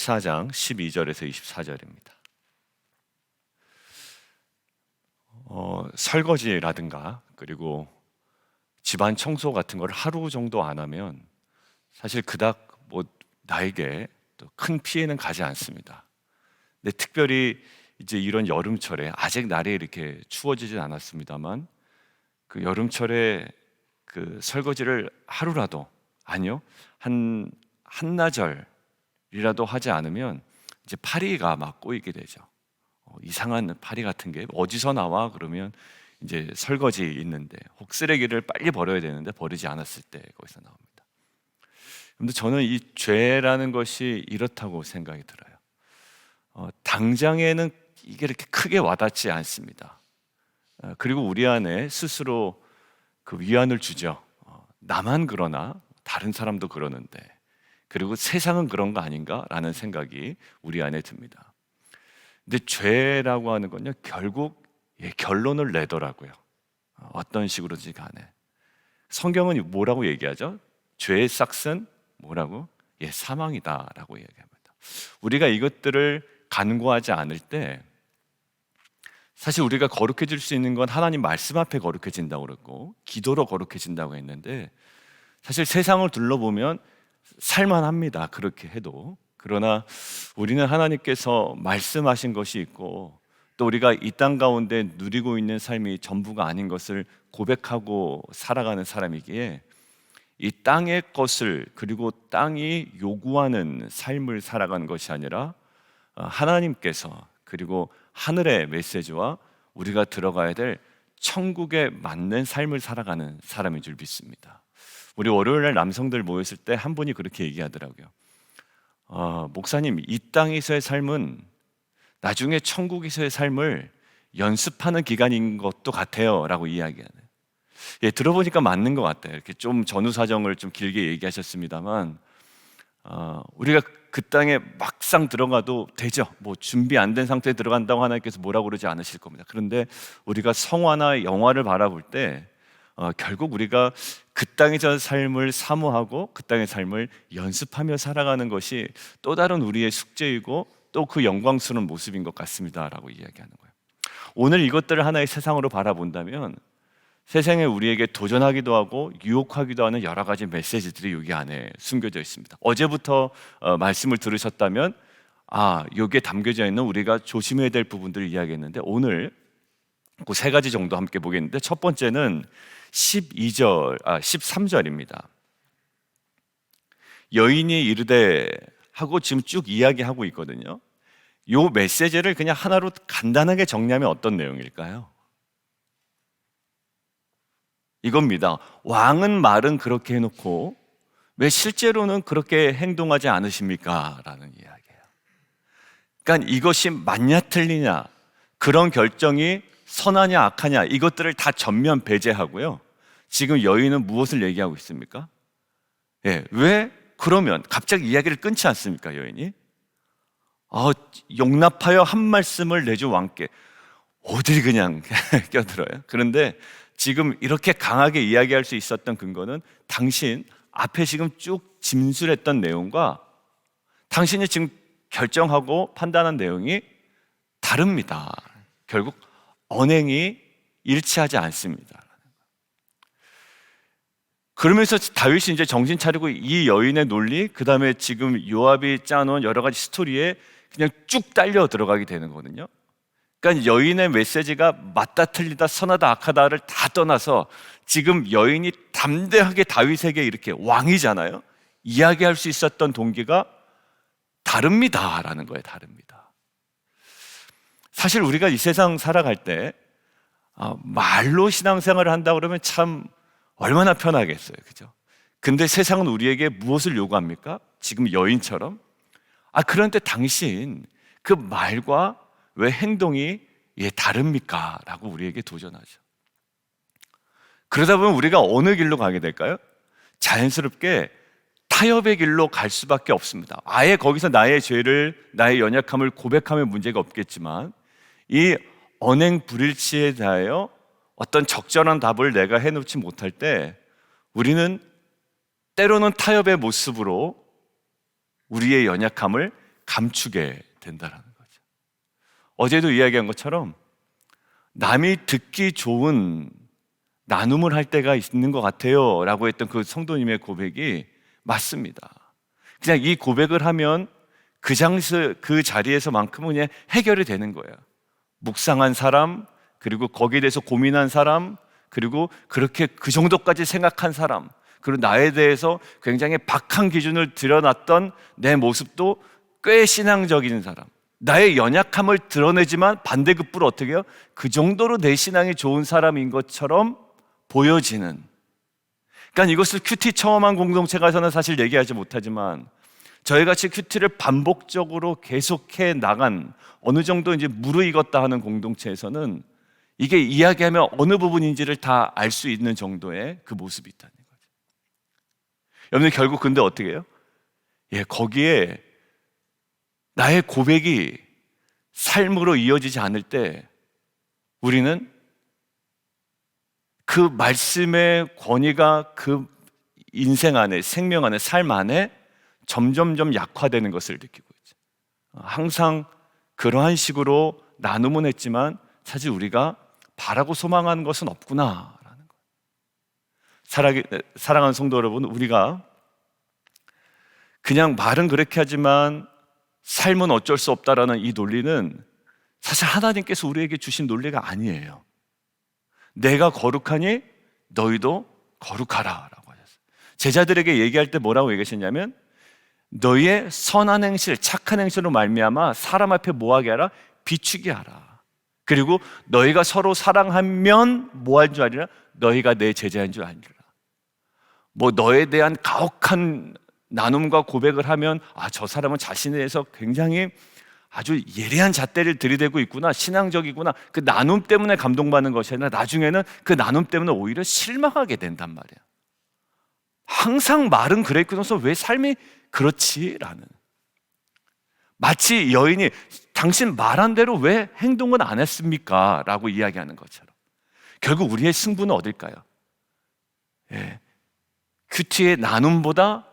14장 12절에서 24절입니다. 설거지라든가 그리고 집안 청소 같은 걸 하루 정도 안 하면 사실 그닥 나에게 또 큰 피해는 가지 않습니다. 근데 특별히 이제 이런 여름철에 아직 날이 이렇게 추워지진 않았습니다만 그 여름철에 그 설거지를 하루라도 아니요 한나절이라도 하지 않으면 이제 파리가 막 꼬이게 되죠. 이상한 파리 같은 게 어디서 나와 그러면 이제 설거지 있는데 혹 쓰레기를 빨리 버려야 되는데 버리지 않았을 때 거기서 나옵니다. 근데 저는 이 죄라는 것이 이렇다고 생각이 들어요. 당장에는 이게 이렇게 크게 와닿지 않습니다. 그리고 우리 안에 스스로 그 위안을 주죠. 나만 그러나 다른 사람도 그러는데 그리고 세상은 그런 거 아닌가라는 생각이 우리 안에 듭니다. 근데 죄라고 하는 건요 결국 결론을 내더라고요. 어떤 식으로든지 간에 성경은 뭐라고 얘기하죠? 죄의 싹은 뭐라고? 사망이다라고 얘기합니다. 우리가 이것들을 간구하지 않을 때 사실 우리가 거룩해질 수 있는 건 하나님 말씀 앞에 거룩해진다고 그랬고 기도로 거룩해진다고 했는데 사실 세상을 둘러보면 살만합니다. 그렇게 해도. 그러나 우리는 하나님께서 말씀하신 것이 있고 또 우리가 이 땅 가운데 누리고 있는 삶이 전부가 아닌 것을 고백하고 살아가는 사람이기에 이 땅의 것을 그리고 땅이 요구하는 삶을 살아가는 것이 아니라 하나님께서 그리고 하늘의 메시지와 우리가 들어가야 될 천국에 맞는 삶을 살아가는 사람인 줄 믿습니다. 우리 월요일날 남성들 모였을 때 한 분이 그렇게 얘기하더라고요. 목사님, 이 땅에서의 삶은 나중에 천국에서의 삶을 연습하는 기간인 것도 같아요 라고 이야기하네요. 들어보니까 맞는 것 같아요. 이렇게 좀 전후사정을 좀 길게 얘기하셨습니다만 우리가 그 땅에 막상 들어가도 되죠. 준비 안 된 상태에 들어간다고 하나님께서 뭐라고 그러지 않으실 겁니다. 그런데 우리가 성화나 영화를 바라볼 때 결국 우리가 그 땅에서 삶을 사모하고 그 땅의 삶을 연습하며 살아가는 것이 또 다른 우리의 숙제이고 또 그 영광스러운 모습인 것 같습니다 라고 이야기하는 거예요. 오늘 이것들을 하나의 세상으로 바라본다면 세상에 우리에게 도전하기도 하고 유혹하기도 하는 여러 가지 메시지들이 여기 안에 숨겨져 있습니다. 어제부터 말씀을 들으셨다면 여기에 담겨져 있는 우리가 조심해야 될 부분들을 이야기했는데 오늘 그 세 가지 정도 함께 보겠는데 첫 번째는 13절입니다. 여인이 이르되 하고 지금 쭉 이야기하고 있거든요. 이 메시지를 그냥 하나로 간단하게 정리하면 어떤 내용일까요? 이겁니다. 왕은 말은 그렇게 해놓고 왜 실제로는 그렇게 행동하지 않으십니까? 라는 이야기예요. 그러니까 이것이 맞냐 틀리냐 그런 결정이 선하냐 악하냐 이것들을 다 전면 배제하고요. 지금 여인은 무엇을 얘기하고 있습니까? 왜 그러면 갑자기 이야기를 끊지 않습니까? 여인이 용납하여 한 말씀을 내주 왕께 어딜 그냥 껴들어요. 그런데 지금 이렇게 강하게 이야기할 수 있었던 근거는 당신 앞에 지금 쭉 진술했던 내용과 당신이 지금 결정하고 판단한 내용이 다릅니다. 결국 언행이 일치하지 않습니다. 그러면서 다윗이 이제 정신 차리고 이 여인의 논리, 그 다음에 지금 요압이 짜놓은 여러 가지 스토리에 그냥 쭉 딸려 들어가게 되는 거거든요. 그러니까 여인의 메시지가 맞다 틀리다 선하다 악하다를 다 떠나서 지금 여인이 담대하게 다윗에게 이렇게 왕이잖아요. 이야기할 수 있었던 동기가 다릅니다라는 거예요. 다릅니다. 사실 우리가 이 세상 살아갈 때 말로 신앙생활을 한다 그러면 참 얼마나 편하겠어요. 그죠? 근데 세상은 우리에게 무엇을 요구합니까? 지금 여인처럼 그런데 당신 그 말과 왜 행동이 다릅니까? 라고 우리에게 도전하죠. 그러다 보면 우리가 어느 길로 가게 될까요? 자연스럽게 타협의 길로 갈 수밖에 없습니다. 아예 거기서 나의 죄를, 나의 연약함을 고백하면 문제가 없겠지만 이 언행 불일치에 대하여 어떤 적절한 답을 내가 해놓지 못할 때 우리는 때로는 타협의 모습으로 우리의 연약함을 감추게 된다라는 거죠. 어제도 이야기한 것처럼 남이 듣기 좋은 나눔을 할 때가 있는 것 같아요 라고 했던 그 성도님의 고백이 맞습니다. 그냥 이 고백을 하면 그 자리에서만큼은 그냥 해결이 되는 거예요. 묵상한 사람, 그리고 거기에 대해서 고민한 사람, 그리고 그렇게 그 정도까지 생각한 사람, 그리고 나에 대해서 굉장히 박한 기준을 드러났던 내 모습도 꽤 신앙적인 사람, 나의 연약함을 드러내지만 반대급부로 어떻게 해요? 그 정도로 내 신앙이 좋은 사람인 것처럼 보여지는, 그러니까 이것을 큐티 처음한 공동체가서는 사실 얘기하지 못하지만 저희같이 큐티를 반복적으로 계속해 나간 어느 정도 이제 무르익었다 하는 공동체에서는 이게 이야기하면 어느 부분인지를 다 알 수 있는 정도의 그 모습이 있다는 거죠. 여러분 결국 근데 어떻게 해요? 거기에 나의 고백이 삶으로 이어지지 않을 때 우리는 그 말씀의 권위가 그 인생 안에, 생명 안에, 삶 안에 점점점 약화되는 것을 느끼고 있죠. 항상 그러한 식으로 나눔은 했지만 사실 우리가 바라고 소망하는 것은 없구나라는 거예요. 사랑하는 성도 여러분, 우리가 그냥 말은 그렇게 하지만 삶은 어쩔 수 없다라는 이 논리는 사실 하나님께서 우리에게 주신 논리가 아니에요. 내가 거룩하니 너희도 거룩하라 라고 하셨어요. 제자들에게 얘기할 때 뭐라고 얘기하셨냐면 너희의 선한 행실, 착한 행실로 말미암아 사람 앞에 뭐하게 하라? 비추게 하라. 그리고 너희가 서로 사랑하면 뭐할 줄 아리라? 너희가 내 제자인 줄 아니라. 뭐 너에 대한 가혹한 나눔과 고백을 하면 저 사람은 자신에 대해서 굉장히 아주 예리한 잣대를 들이대고 있구나, 신앙적이구나, 그 나눔 때문에 감동받는 것이 아니라 나중에는 그 나눔 때문에 오히려 실망하게 된단 말이야. 항상 말은 그랬고서 왜 삶이 그렇지? 라는, 마치 여인이 당신 말한 대로 왜 행동은 안 했습니까? 라고 이야기하는 것처럼 결국 우리의 승부는 어딜까요? 큐티의 나눔보다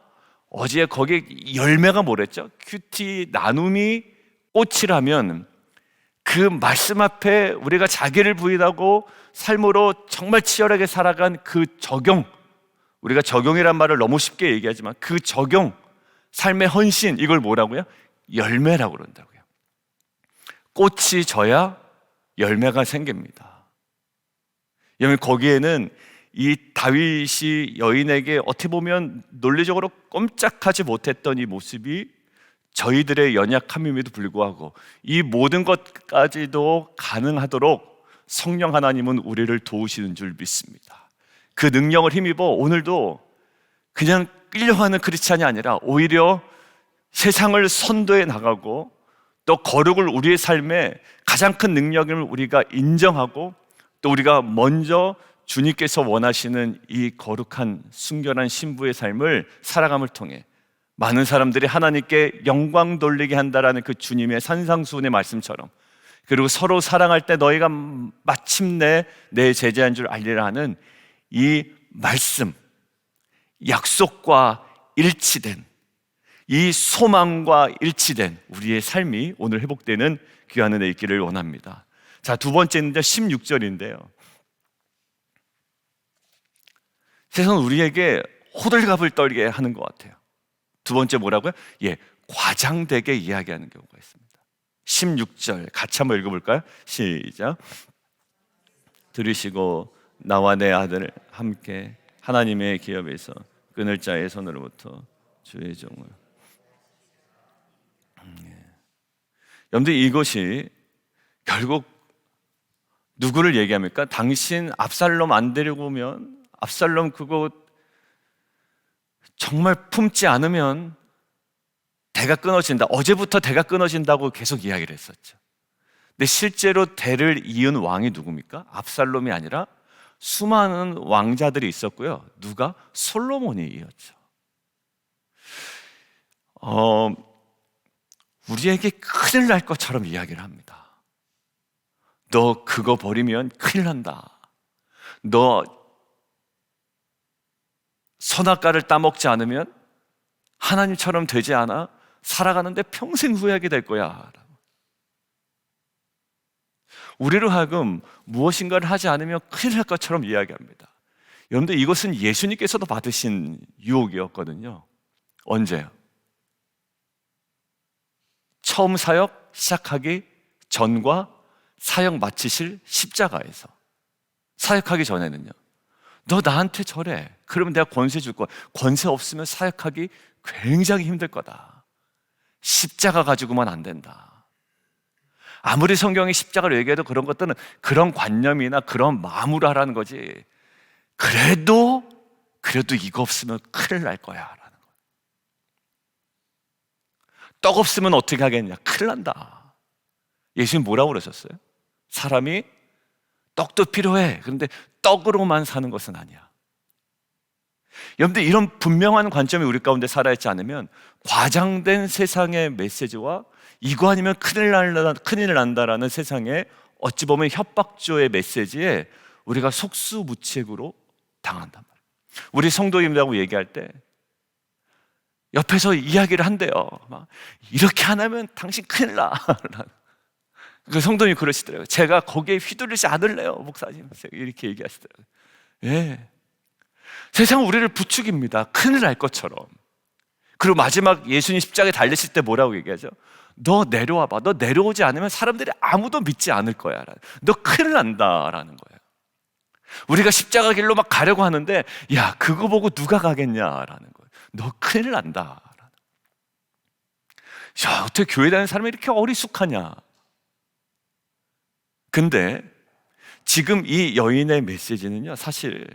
어제 거기에 열매가 뭐랬죠? 큐티 나눔이 꽃이라면 그 말씀 앞에 우리가 자기를 부인하고 삶으로 정말 치열하게 살아간 그 적용, 우리가 적용이란 말을 너무 쉽게 얘기하지만 그 적용, 삶의 헌신, 이걸 뭐라고요? 열매라고 그런다고요. 꽃이 져야 열매가 생깁니다. 여러분 거기에는 이 다윗이 여인에게 어떻게 보면 논리적으로 꼼짝하지 못했던 이 모습이 저희들의 연약함임에도 불구하고 이 모든 것까지도 가능하도록 성령 하나님은 우리를 도우시는 줄 믿습니다. 그 능력을 힘입어 오늘도 그냥 끌려가는 크리스찬이 아니라 오히려 세상을 선도해 나가고 또 거룩을 우리의 삶에 가장 큰 능력을 우리가 인정하고 또 우리가 먼저 주님께서 원하시는 이 거룩한 순결한 신부의 삶을 살아감을 통해 많은 사람들이 하나님께 영광 돌리게 한다라는 그 주님의 산상수훈의 말씀처럼, 그리고 서로 사랑할 때 너희가 마침내 내 제자인 줄 알리라 하는 이 말씀, 약속과 일치된 이 소망과 일치된 우리의 삶이 오늘 회복되는 귀한 은혜 있기를 원합니다. 자, 두 번째는 16절인데요. 세상은 우리에게 호들갑을 떨게 하는 것 같아요. 두 번째 뭐라고요? 과장되게 이야기하는 경우가 있습니다. 16절 같이 한번 읽어볼까요? 시작. 들으시고 나와 내 아들 함께 하나님의 기업에서 끊을 자의 손으로부터 주의 종을. 여러분들 이것이 결국 누구를 얘기합니까? 당신 압살롬 안 데리고 오면, 압살롬 그거 정말 품지 않으면 대가 끊어진다. 어제부터 대가 끊어진다고 계속 이야기를 했었죠. 근데 실제로 대를 이은 왕이 누굽니까? 압살롬이 아니라 수많은 왕자들이 있었고요. 누가? 솔로몬이 이었죠. 우리에게 큰일 날 것처럼 이야기를 합니다. 너 그거 버리면 큰일 난다. 너 선악과를 따먹지 않으면 하나님처럼 되지 않아? 살아가는데 평생 후회하게 될 거야. 우리로 하여금 무엇인가를 하지 않으면 큰일 날 것처럼 이야기합니다. 여러분들, 이것은 예수님께서도 받으신 유혹이었거든요. 언제요? 처음 사역 시작하기 전과 사역 마치실 십자가에서. 사역하기 전에는요, 너 나한테 절해. 그러면 내가 권세 줄 거야. 권세 없으면 사역하기 굉장히 힘들 거다. 십자가 가지고만 안 된다. 아무리 성경이 십자가를 얘기해도 그런 것들은 그런 관념이나 그런 마음으로 하라는 거지. 그래도 이거 없으면 큰일 날 거야 라는 거예요. 떡 없으면 어떻게 하겠냐? 큰일 난다. 예수님 뭐라고 그러셨어요? 사람이 떡도 필요해. 그런데 떡으로만 사는 것은 아니야. 여러분들, 이런 분명한 관점이 우리 가운데 살아있지 않으면 과장된 세상의 메시지와 이거 아니면 큰일 난다라는 세상의 어찌 보면 협박조의 메시지에 우리가 속수무책으로 당한단 말이에요. 우리 성도님들하고 얘기할 때 옆에서 이야기를 한대요. 막 이렇게 안 하면 당신 큰일 나. 그 성도님이 그러시더라고요. 제가 거기에 휘둘리지 않을래요, 목사님. 이렇게 얘기하시더라고요. 예. 세상은 우리를 부추깁니다. 큰일 날 것처럼. 그리고 마지막 예수님 십자가에 달리실 때 뭐라고 얘기하죠? 너 내려와봐. 너 내려오지 않으면 사람들이 아무도 믿지 않을 거야. 너 큰일 난다라는 거예요. 우리가 십자가 길로 막 가려고 하는데, 야, 그거 보고 누가 가겠냐라는 거예요. 너 큰일 난다. 야, 어떻게 교회 다니는 사람이 이렇게 어리숙하냐? 근데 지금 이 여인의 메시지는요, 사실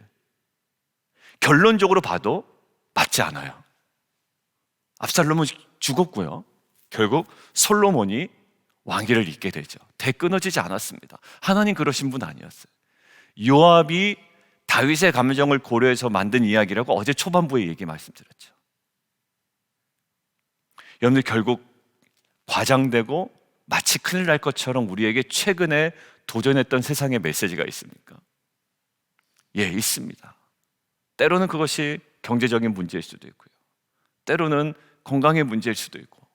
결론적으로 봐도 맞지 않아요. 압살롬은 죽었고요, 결국 솔로몬이 왕위를 잇게 되죠. 대 끊어지지 않았습니다. 하나님 그러신 분 아니었어요. 요압이 다윗의 감정을 고려해서 만든 이야기라고 어제 초반부에 얘기 말씀드렸죠. 여러분들, 결국 과장되고 마치 큰일 날 것처럼 우리에게 최근에 도전했던 세상의 메시지가 있습니까? 예, 있습니다. 때로는 그것이 경제적인 문제일 수도 있고요, 때로는 건강의 문제일 수도 있고,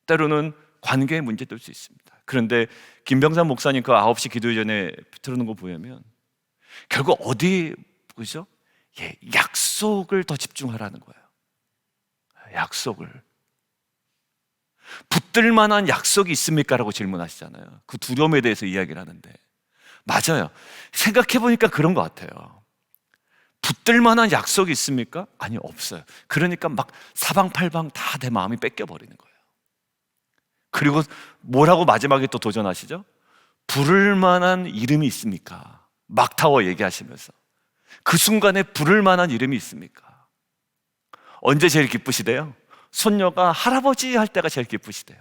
때로는 관계의 문제도 될 수 있습니다. 그런데 김병삼 목사님 그 9시 기도 전에 들어놓은 거 보면 결국 어디 보죠? 예, 약속을 더 집중하라는 거예요. 약속을. 붙들 만한 약속이 있습니까? 라고 질문하시잖아요. 그 두려움에 대해서 이야기를 하는데, 맞아요. 생각해보니까 그런 것 같아요. 붙들 만한 약속이 있습니까? 아니, 없어요. 그러니까 막 사방팔방 다 내 마음이 뺏겨버리는 거예요. 그리고 뭐라고 마지막에 또 도전하시죠? 부를 만한 이름이 있습니까? 막타워 얘기하시면서 그 순간에 부를 만한 이름이 있습니까? 언제 제일 기쁘시대요? 손녀가 할아버지 할 때가 제일 기쁘시대요.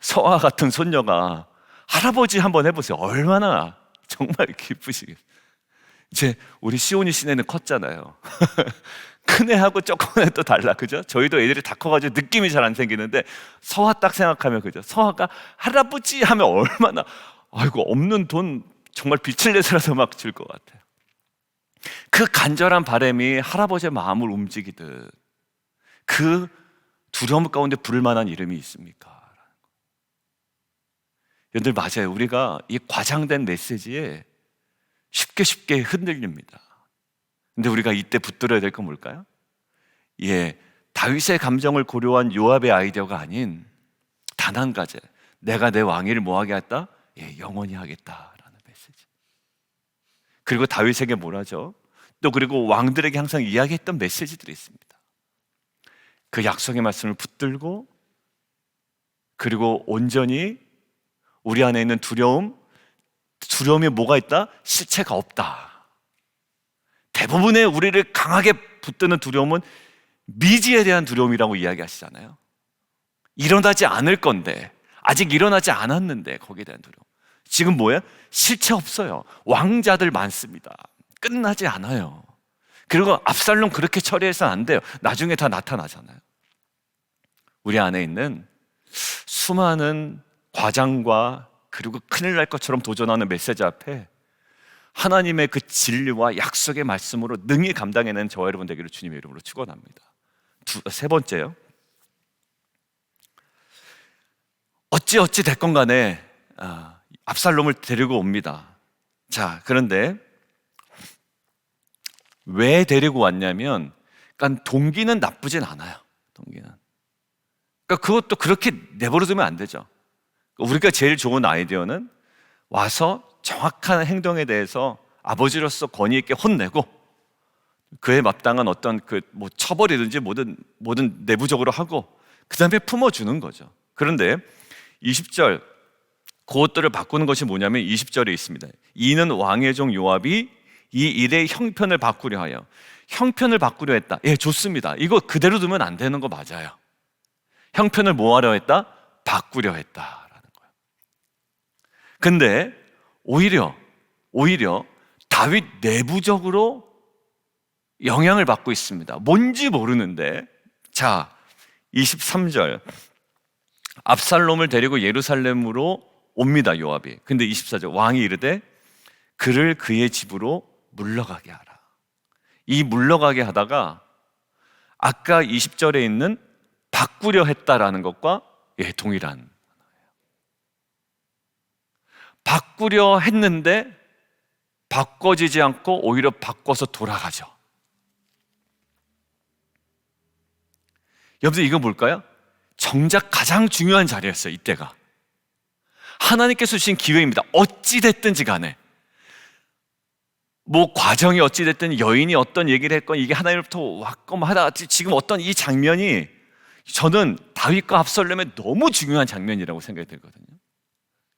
서아 같은 손녀가 할아버지 한번 해보세요. 얼마나 정말 기쁘시겠어요. 이제 우리 시온이 시내는 컸잖아요. 큰애하고 조그만 애 또 달라, 그죠? 저희도 애들이 다 커가지고 느낌이 잘 안 생기는데 서아 딱 생각하면, 그죠? 서아가 할아버지 하면 얼마나, 아이고, 없는 돈 정말 빛을 내서라도 막 줄 것 같아요. 그 간절한 바람이 할아버지의 마음을 움직이듯 그 두려움 가운데 부를 만한 이름이 있습니까? 여러분들, 맞아요. 우리가 이 과장된 메시지에 쉽게 흔들립니다. 근데 우리가 이때 붙들어야 될 건 뭘까요? 예, 다윗의 감정을 고려한 요압의 아이디어가 아닌 단 한 가지, 내가 내 왕위를 뭐하게 했다? 예, 영원히 하겠다라는 메시지. 그리고 다윗에게 뭐라죠? 또 그리고 왕들에게 항상 이야기했던 메시지들이 있습니다. 그 약속의 말씀을 붙들고, 그리고 온전히 우리 안에 있는 두려움이 뭐가 있다? 실체가 없다. 대부분의 우리를 강하게 붙드는 두려움은 미지에 대한 두려움이라고 이야기하시잖아요. 일어나지 않을 건데, 아직 일어나지 않았는데 거기에 대한 두려움. 지금 뭐예요? 실체 없어요. 왕자들 많습니다. 끝나지 않아요. 그리고 압살롬 그렇게 처리해서는 안 돼요. 나중에 다 나타나잖아요. 우리 안에 있는 수많은 과장과 그리고 큰일 날 것처럼 도전하는 메시지 앞에 하나님의 그 진리와 약속의 말씀으로 능히 감당해낸 저와 여러분 되기를 주님의 이름으로 축원합니다. 세 번째요. 어찌 됐건 간에 압살롬을 데리고 옵니다. 자, 그런데 왜 데리고 왔냐면, 그러니까 동기는 나쁘진 않아요. 동기는. 그러니까 그것도 그렇게 내버려두면 안 되죠. 우리가 제일 좋은 아이디어는 와서 정확한 행동에 대해서 아버지로서 권위 있게 혼내고 그에 마땅한 어떤 뭐 처벌이든지 뭐든 내부적으로 하고 그 다음에 품어주는 거죠. 그런데 20절 그것들을 바꾸는 것이 뭐냐면 20절에 있습니다. 이는 왕의 종 요압이 이 일의 형편을 바꾸려 하여. 형편을 바꾸려 했다. 예, 좋습니다. 이거 그대로 두면 안 되는 거 맞아요. 형편을 뭐 하려 했다? 바꾸려 했다라는 거예요. 근데 오히려 다윗 내부적으로 영향을 받고 있습니다. 뭔지 모르는데, 자, 23절 압살롬을 데리고 예루살렘으로 옵니다, 요압이. 근데 24절 왕이 이르되 그를 그의 집으로 물러가게 하라. 이 물러가게 하다가 아까 20절에 있는 바꾸려 했다라는 것과 동일한, 바꾸려 했는데 바꿔지지 않고 오히려 바꿔서 돌아가죠. 여러분들 이거 뭘까요? 정작 가장 중요한 자리였어요. 이때가 하나님께서 주신 기회입니다. 어찌 됐든지 간에 뭐 과정이 어찌 됐든 여인이 어떤 얘기를 했건 이게 하나님으로부터 왔건 하다 지금 어떤 이 장면이 저는 다윗과 압살롬의 너무 중요한 장면이라고 생각이 들거든요.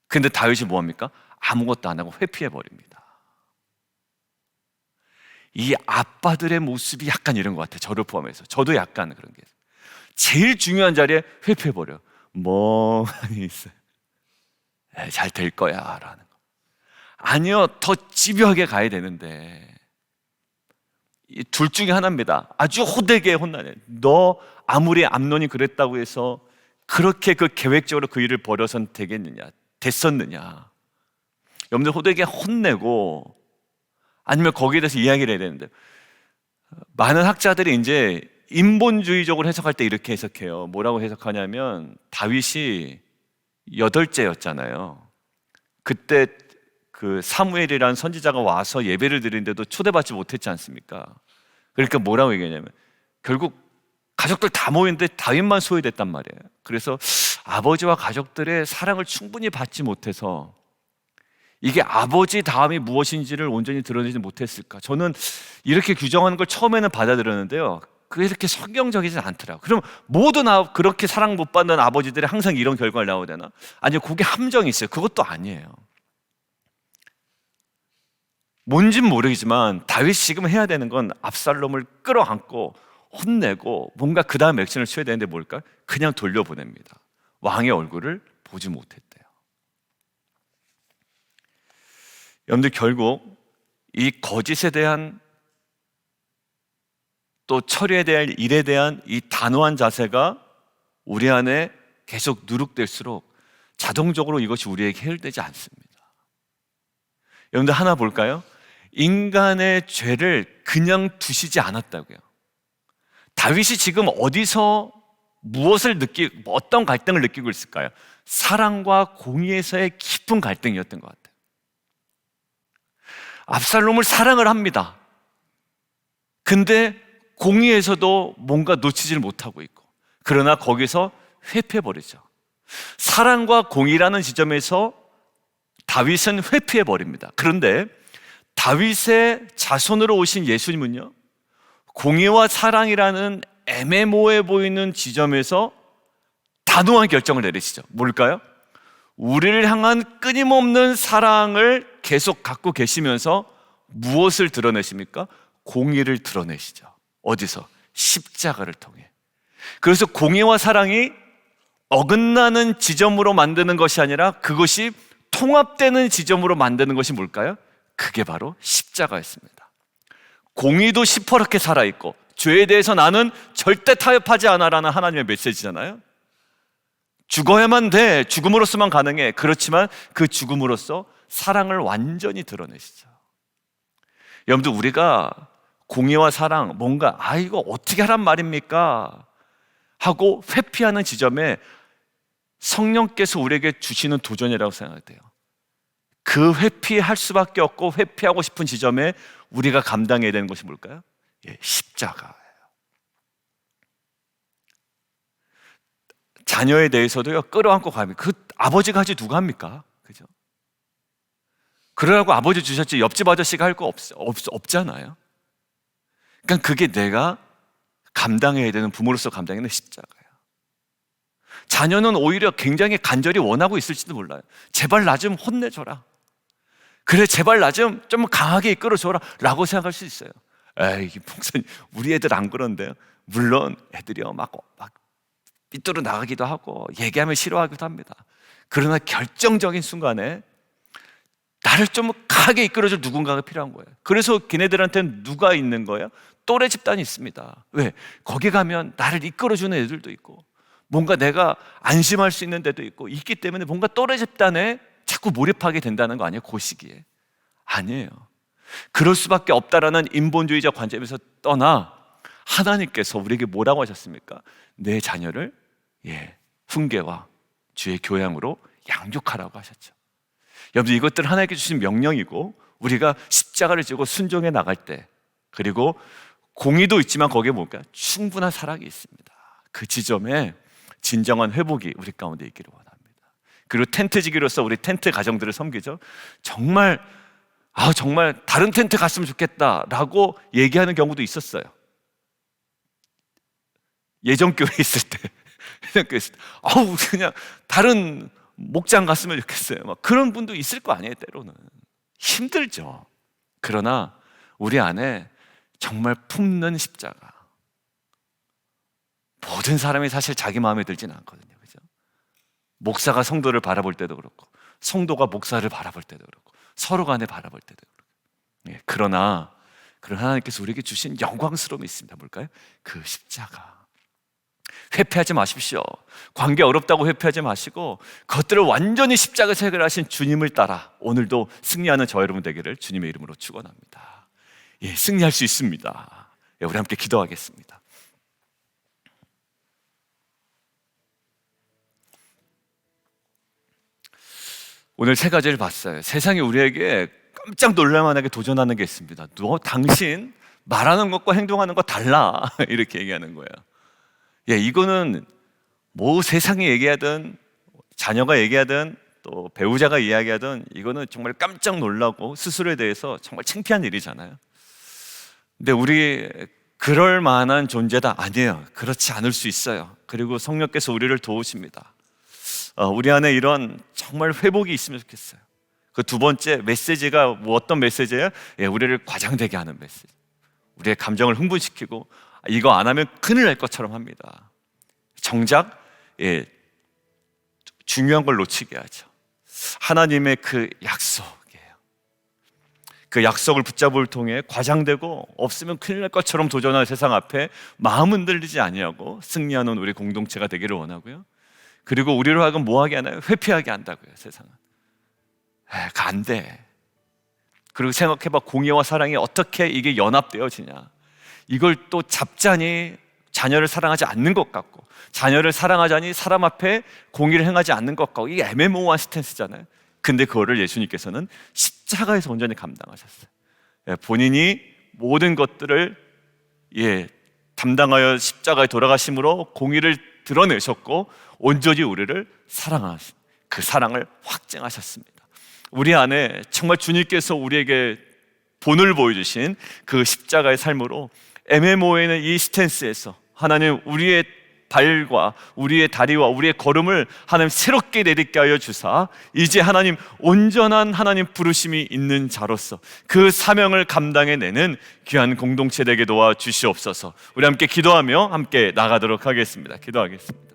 근데 다윗이 뭐합니까? 아무것도 안 하고 회피해 버립니다. 이 아빠들의 모습이 약간 이런 것 같아요. 저를 포함해서 저도 약간 그런 게 있어요. 제일 중요한 자리에 회피해 버려. 멍하니 있어요. 잘 될 거야 라는 거. 아니요, 더 집요하게 가야 되는데 이 둘 중에 하나입니다. 아주 호되게 혼나네. 너 아무리 암논이 그랬다고 해서 그렇게 그 계획적으로 그 일을 벌여선 되겠느냐, 됐었느냐. 여러분들 호되게 혼내고 아니면 거기에 대해서 이야기를 해야 되는데, 많은 학자들이 이제 인본주의적으로 해석할 때 이렇게 해석해요. 뭐라고 해석하냐면 다윗이 8째였잖아요. 그때 그 사무엘이라는 선지자가 와서 예배를 드리는데도 초대받지 못했지 않습니까? 그러니까 뭐라고 얘기하냐면 결국 가족들 다 모였는데 다윗만 소외됐단 말이에요. 그래서 아버지와 가족들의 사랑을 충분히 받지 못해서 이게 아버지 다음이 무엇인지를 온전히 드러내지 못했을까? 저는 이렇게 규정하는 걸 처음에는 받아들였는데요, 그게 이렇게 성경적이진 않더라고요. 그럼 모두 그렇게 사랑 못 받는 아버지들이 항상 이런 결과를 나오야 되나? 아니요, 그게 함정이 있어요. 그것도 아니에요. 뭔진 모르겠지만 다윗이 지금 해야 되는 건 압살롬을 끌어안고 혼내고 뭔가 그 다음 액션을 취해야 되는데 뭘까? 그냥 돌려보냅니다. 왕의 얼굴을 보지 못했대요. 여러분들 결국 이 거짓에 대한 또 처리해야 될 일에 대한 이 단호한 자세가 우리 안에 계속 누룩될수록 자동적으로 이것이 우리에게 해결되지 않습니다. 여러분들 하나 볼까요? 인간의 죄를 그냥 두시지 않았다고요. 다윗이 지금 어디서 무엇을 어떤 갈등을 느끼고 있을까요? 사랑과 공의에서의 깊은 갈등이었던 것 같아요. 압살롬을 사랑을 합니다. 근데 공의에서도 뭔가 놓치지를 못하고 있고, 그러나 거기서 회피해버리죠. 사랑과 공의라는 지점에서 다윗은 회피해버립니다. 그런데 다윗의 자손으로 오신 예수님은요, 공의와 사랑이라는 애매모호해 보이는 지점에서 단호한 결정을 내리시죠. 뭘까요? 우리를 향한 끊임없는 사랑을 계속 갖고 계시면서 무엇을 드러내십니까? 공의를 드러내시죠. 어디서? 십자가를 통해. 그래서 공의와 사랑이 어긋나는 지점으로 만드는 것이 아니라 그것이 통합되는 지점으로 만드는 것이 뭘까요? 그게 바로 십자가였습니다. 공의도 시퍼렇게 살아있고 죄에 대해서 나는 절대 타협하지 않아라는 하나님의 메시지잖아요. 죽어야만 돼, 죽음으로서만 가능해. 그렇지만 그 죽음으로써 사랑을 완전히 드러내시죠. 여러분들, 우리가 공의와 사랑, 뭔가 이거 어떻게 하란 말입니까? 하고 회피하는 지점에 성령께서 우리에게 주시는 도전이라고 생각돼요. 그 회피할 수밖에 없고 회피하고 싶은 지점에 우리가 감당해야 되는 것이 뭘까요? 십자가예요. 자녀에 대해서도요, 끌어안고 가면 그 아버지가 하지 누가 합니까? 그죠? 그러라고 아버지 주셨지 옆집 아저씨가 할 거 없잖아요. 그러니까 그게 내가 감당해야 되는, 부모로서 감당해야 되는 십자가예요. 자녀는 오히려 굉장히 간절히 원하고 있을지도 몰라요. 제발 나 좀 혼내줘라. 그래, 제발 나 좀 강하게 이끌어줘라 라고 생각할 수 있어요. 에이, 목사님, 우리 애들 안 그런데요. 물론 애들이요 막 삐뚤어 나가기도 하고 얘기하면 싫어하기도 합니다. 그러나 결정적인 순간에 나를 좀 강하게 이끌어줄 누군가가 필요한 거예요. 그래서 걔네들한테는 누가 있는 거예요? 또래 집단이 있습니다. 왜? 거기 가면 나를 이끌어주는 애들도 있고 뭔가 내가 안심할 수 있는 데도 있기 때문에 뭔가 또래 집단에 자꾸 몰입하게 된다는 거 아니에요? 그 시기에. 아니에요. 그럴 수밖에 없다라는 인본주의적 관점에서 떠나 하나님께서 우리에게 뭐라고 하셨습니까? 내 자녀를 훈계와 주의 교양으로 양육하라고 하셨죠. 여러분, 이것들 하나님께 주신 명령이고 우리가 십자가를 지고 순종해 나갈 때, 그리고 공의도 있지만 거기에 뭔가 충분한 사랑이 있습니다. 그 지점에 진정한 회복이 우리 가운데 있기를 원합니다. 그리고 텐트지기로서 우리 텐트 가정들을 섬기죠. 정말 다른 텐트 갔으면 좋겠다라고 얘기하는 경우도 있었어요. 예전교회 있을 때 그냥 다른 목장 갔으면 좋겠어요. 막 그런 분도 있을 거 아니에요. 때로는 힘들죠. 그러나 우리 안에 정말 품는 십자가, 모든 사람이 사실 자기 마음에 들진 않거든요. 그죠? 목사가 성도를 바라볼 때도 그렇고 성도가 목사를 바라볼 때도 그렇고 서로 간에 바라볼 때도 그렇고. 그러나 하나님께서 우리에게 주신 영광스러움이 있습니다. 뭘까요? 그 십자가. 회피하지 마십시오. 관계 어렵다고 회피하지 마시고 그것들을 완전히 십자가 해결하신 주님을 따라 오늘도 승리하는 저 여러분 되기를 주님의 이름으로 축원합니다. 승리할 수 있습니다. 우리 함께 기도하겠습니다. 오늘 세 가지를 봤어요. 세상이 우리에게 깜짝 놀랄만하게 도전하는 게 있습니다. 너 당신 말하는 것과 행동하는 거 달라 이렇게 얘기하는 거예요. 이거는 뭐 세상이 얘기하든 자녀가 얘기하든 또 배우자가 이야기하든 이거는 정말 깜짝 놀라고 스스로에 대해서 정말 창피한 일이잖아요. 근데 우리 그럴 만한 존재다? 아니에요. 그렇지 않을 수 있어요. 그리고 성령께서 우리를 도우십니다. 우리 안에 이런 정말 회복이 있으면 좋겠어요. 그 두 번째 메시지가 어떤 메시지예요? 우리를 과장되게 하는 메시지. 우리의 감정을 흥분시키고 이거 안 하면 큰일 날 것처럼 합니다. 정작 중요한 걸 놓치게 하죠. 하나님의 그 약속이에요. 그 약속을 붙잡을 통해 과장되고 없으면 큰일 날 것처럼 도전하는 세상 앞에 마음 흔들리지 아니하고 승리하는 우리 공동체가 되기를 원하고요. 그리고 우리로 하여금 뭐하게 하나요? 회피하게 한다고요. 세상은 안 돼. 그리고 생각해봐, 공의와 사랑이 어떻게 이게 연합되어지냐. 이걸 또 잡자니 자녀를 사랑하지 않는 것 같고, 자녀를 사랑하자니 사람 앞에 공의를 행하지 않는 것 같고, 이게 애매모호한 스탠스잖아요. 근데 그거를 예수님께서는 십자가에서 온전히 감당하셨어요. 본인이 모든 것들을 담당하여 십자가에 돌아가심으로 공의를 드러내셨고 온전히 우리를 사랑하신 그 사랑을 확증하셨습니다. 우리 안에 정말 주님께서 우리에게 본을 보여주신 그 십자가의 삶으로 애매모호에는 이 스탠스에서 하나님 우리의 발과 우리의 다리와 우리의 걸음을 하나님 새롭게 내딛게 하여 주사 이제 하나님 온전한 하나님 부르심이 있는 자로서 그 사명을 감당해내는 귀한 공동체 되게 도와주시옵소서. 우리 함께 기도하며 함께 나가도록 하겠습니다. 기도하겠습니다.